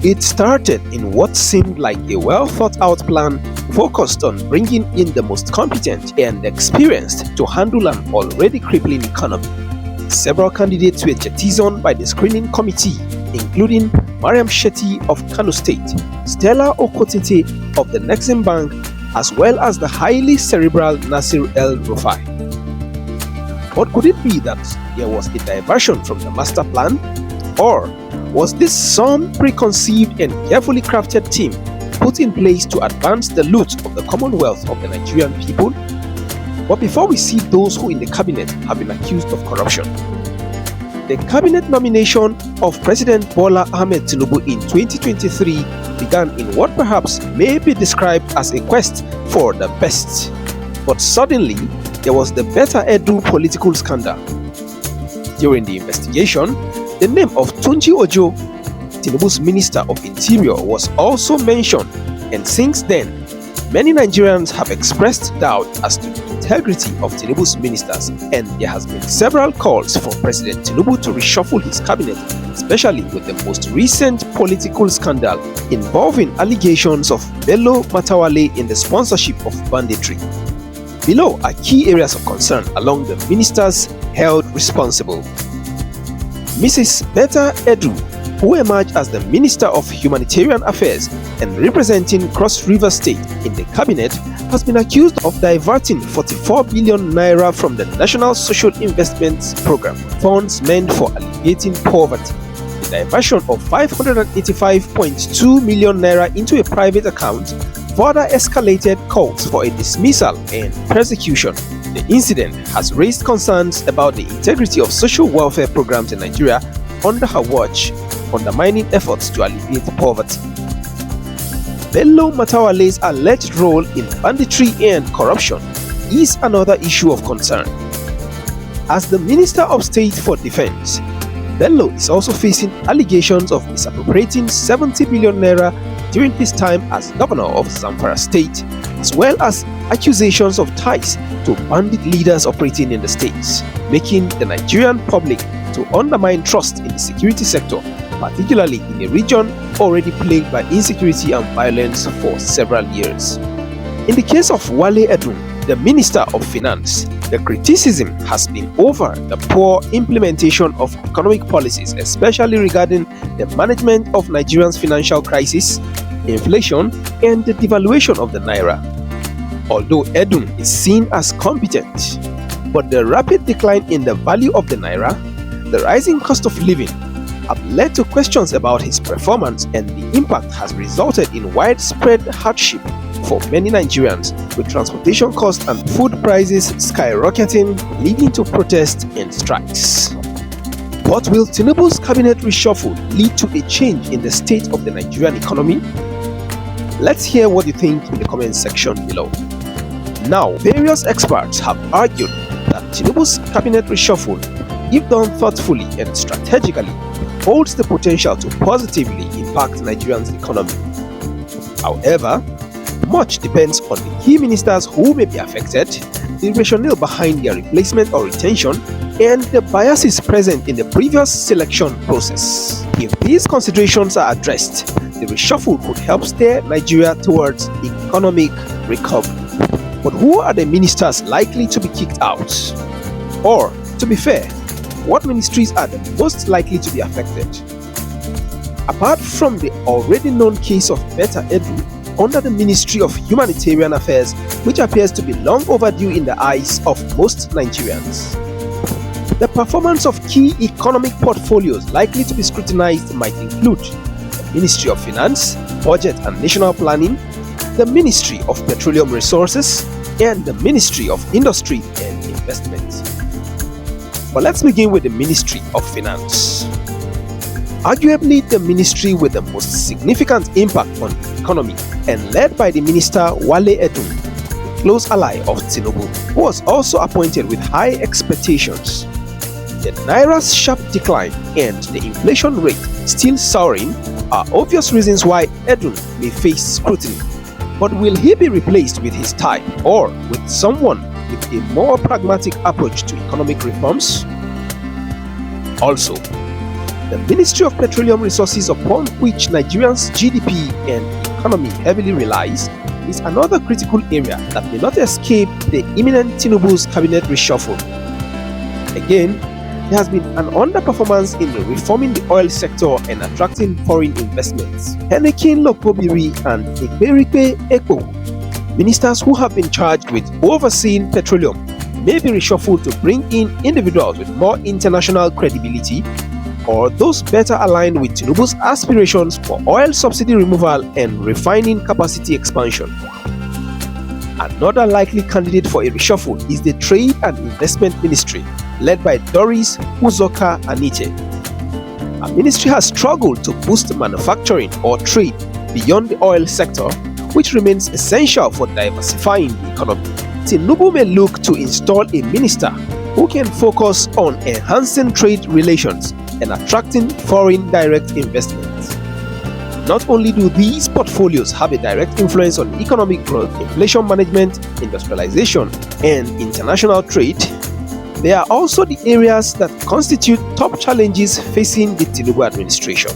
It started in what seemed like a well-thought-out plan focused on bringing in the most competent and experienced to handle an already crippling economy. Several candidates were jettisoned by the screening committee, including Mariam Shetty of Kano State, Stella Okotete of the Nexim Bank, as well as the highly cerebral Nasir El-rufai. But could it be that there was a diversion from the master plan? Or was this some preconceived and carefully crafted team put in place to advance the loot of the commonwealth of the Nigerian people? But before we see those who in the cabinet have been accused of corruption, the cabinet nomination of President Bola Ahmed Tinubu in 2023 began in what perhaps may be described as a quest for the best. But suddenly, there was the Better Edu political scandal. During the investigation, the name of Tunji Ojo, Tinubu's Minister of Interior, was also mentioned, and since then, many Nigerians have expressed doubt as to the integrity of Tinubu's ministers, and there has been several calls for President Tinubu to reshuffle his cabinet, especially with the most recent political scandal involving allegations of Bello Matawalle in the sponsorship of banditry. Below are key areas of concern along the ministers held responsible. Mrs. Betta Edu, who emerged as the Minister of Humanitarian Affairs and representing Cross River State in the cabinet, has been accused of diverting 44 billion naira from the National Social Investments Program, funds meant for alleviating poverty. The diversion of 585.2 million naira into a private account further escalated calls for a dismissal and prosecution. The incident has raised concerns about the integrity of social welfare programs in Nigeria under her watch, undermining efforts to alleviate poverty. Bello Matawalle's alleged role in banditry and corruption is another issue of concern. As the Minister of State for Defense, Bello is also facing allegations of misappropriating 70 billion naira during his time as governor of Zamfara State, as well as accusations of ties to bandit leaders operating in the states, making the Nigerian public to undermine trust in the security sector, particularly in a region already plagued by insecurity and violence for several years. In the case of Wale Edun, the Minister of Finance, the criticism has been over the poor implementation of economic policies, especially regarding the management of Nigeria's financial crisis, inflation, and the devaluation of the naira. Although Edun is seen as competent, but the rapid decline in the value of the naira, the rising cost of living, have led to questions about his performance, and the impact has resulted in widespread hardship for many Nigerians, with transportation costs and food prices skyrocketing, leading to protests and strikes. But will Tinubu's cabinet reshuffle lead to a change in the state of the Nigerian economy? Let's hear what you think in the comment section below. Now, various experts have argued that Tinubu's cabinet reshuffle, if done thoughtfully and strategically, holds the potential to positively impact Nigeria's economy. However, much depends on the key ministers who may be affected, the rationale behind their replacement or retention, and the biases present in the previous selection process. If these considerations are addressed, the reshuffle could help steer Nigeria towards economic recovery. But who are the ministers likely to be kicked out? Or, to be fair, what ministries are the most likely to be affected? Apart from the already known case of Better Edu under the Ministry of Humanitarian Affairs, which appears to be long overdue in the eyes of most Nigerians, the performance of key economic portfolios likely to be scrutinized might include the Ministry of Finance, Budget and National Planning, the Ministry of Petroleum Resources, and the Ministry of Industry and Investment. But let's begin with the Ministry of Finance. Arguably the ministry with the most significant impact on the economy, and led by the Minister Wale Edun, a close ally of Tinubu, who was also appointed with high expectations. The Naira's sharp decline and the inflation rate still soaring are obvious reasons why Edun may face scrutiny. But will he be replaced with his type, or with someone with a more pragmatic approach to economic reforms? Also, The Ministry of Petroleum Resources, upon which Nigeria's GDP and economy heavily relies, is another critical area that may not escape the imminent Tinubu's cabinet reshuffle. Again, there has been an underperformance in reforming the oil sector and attracting foreign investments. Henekin Lokobiri and Ekberikpe Ekpo, ministers who have been charged with overseeing petroleum, may be reshuffled to bring in individuals with more international credibility or those better aligned with Tinubu's aspirations for oil subsidy removal and refining capacity expansion. Another likely candidate for a reshuffle is the Trade and Investment Ministry, led by Doris Uzoka Anite. Our ministry has struggled to boost manufacturing or trade beyond the oil sector, which remains essential for diversifying the economy. Tinubu may look to install a minister who can focus on enhancing trade relations and attracting foreign direct investments. Not only do these portfolios have a direct influence on economic growth, inflation management, industrialization, and international trade, they are also the areas that constitute top challenges facing the Tinubu administration.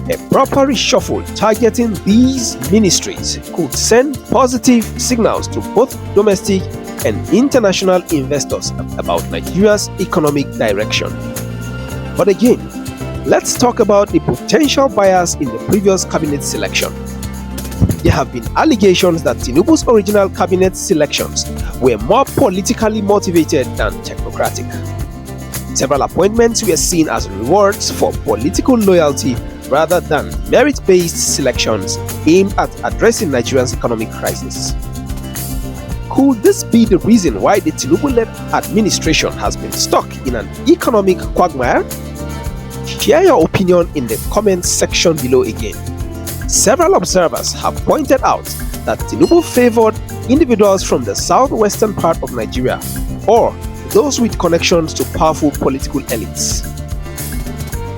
A proper reshuffle targeting these ministries could send positive signals to both domestic and international investors about Nigeria's economic direction. But again, let's talk about the potential bias in the previous cabinet selection. There have been allegations that Tinubu's original cabinet selections were more politically motivated than technocratic. Several appointments were seen as rewards for political loyalty rather than merit-based selections aimed at addressing Nigeria's economic crisis. Could this be the reason why the Tinubu-led administration has been stuck in an economic quagmire? Share your opinion in the comments section below again. Several observers have pointed out that Tinubu favored individuals from the southwestern part of Nigeria or those with connections to powerful political elites.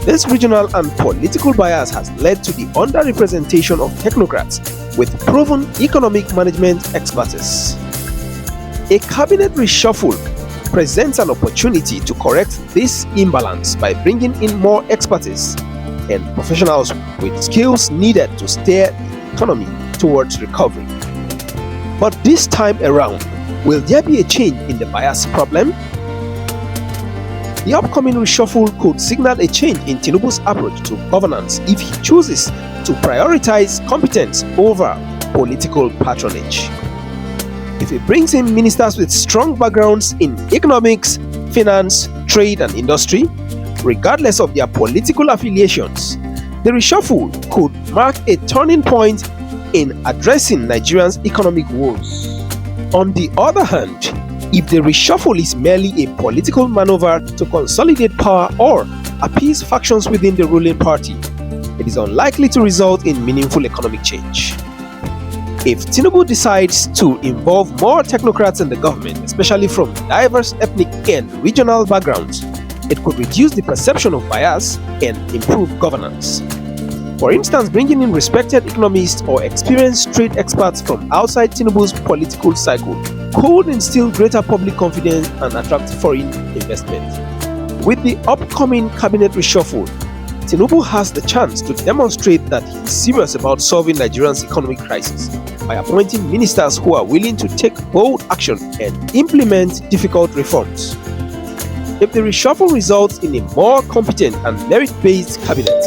This regional and political bias has led to the underrepresentation of technocrats with proven economic management expertise. A cabinet reshuffle presents an opportunity to correct this imbalance by bringing in more expertise and professionals with skills needed to steer the economy towards recovery. But this time around, will there be a change in the bias problem? The upcoming reshuffle could signal a change in Tinubu's approach to governance if he chooses to prioritize competence over political patronage. If he brings in ministers with strong backgrounds in economics, finance, trade, and industry, regardless of their political affiliations, the reshuffle could mark a turning point in addressing Nigeria's economic woes. On the other hand, if the reshuffle is merely a political maneuver to consolidate power or appease factions within the ruling party, it is unlikely to result in meaningful economic change. If Tinubu decides to involve more technocrats in the government, especially from diverse ethnic and regional backgrounds, it could reduce the perception of bias and improve governance. For instance, bringing in respected economists or experienced trade experts from outside Tinubu's political cycle could instill greater public confidence and attract foreign investment. With the upcoming cabinet reshuffle, Tinubu has the chance to demonstrate that he is serious about solving Nigeria's economic crisis by appointing ministers who are willing to take bold action and implement difficult reforms. If the reshuffle results in a more competent and merit-based cabinet,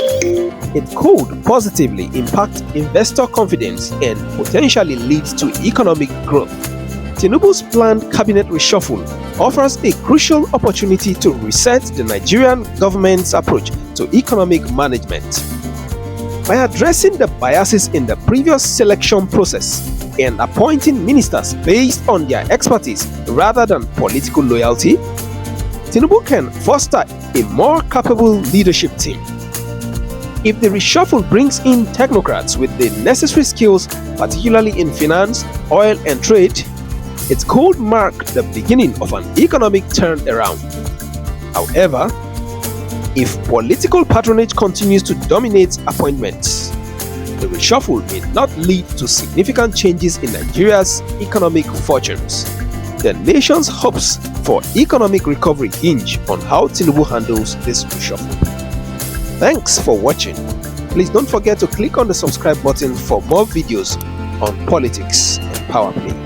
it could positively impact investor confidence and potentially lead to economic growth. Tinubu's planned cabinet reshuffle offers a crucial opportunity to reset the Nigerian government's approach to economic management. By addressing the biases in the previous selection process and appointing ministers based on their expertise rather than political loyalty, Tinubu can foster a more capable leadership team. If the reshuffle brings in technocrats with the necessary skills, particularly in finance, oil, and trade, it could mark the beginning of an economic turnaround. However, if political patronage continues to dominate appointments, the reshuffle may not lead to significant changes in Nigeria's economic fortunes. The nation's hopes for economic recovery hinge on how Tinubu handles this reshuffle. Thanks for watching. Please don't forget to click on the subscribe button for more videos on politics and power play.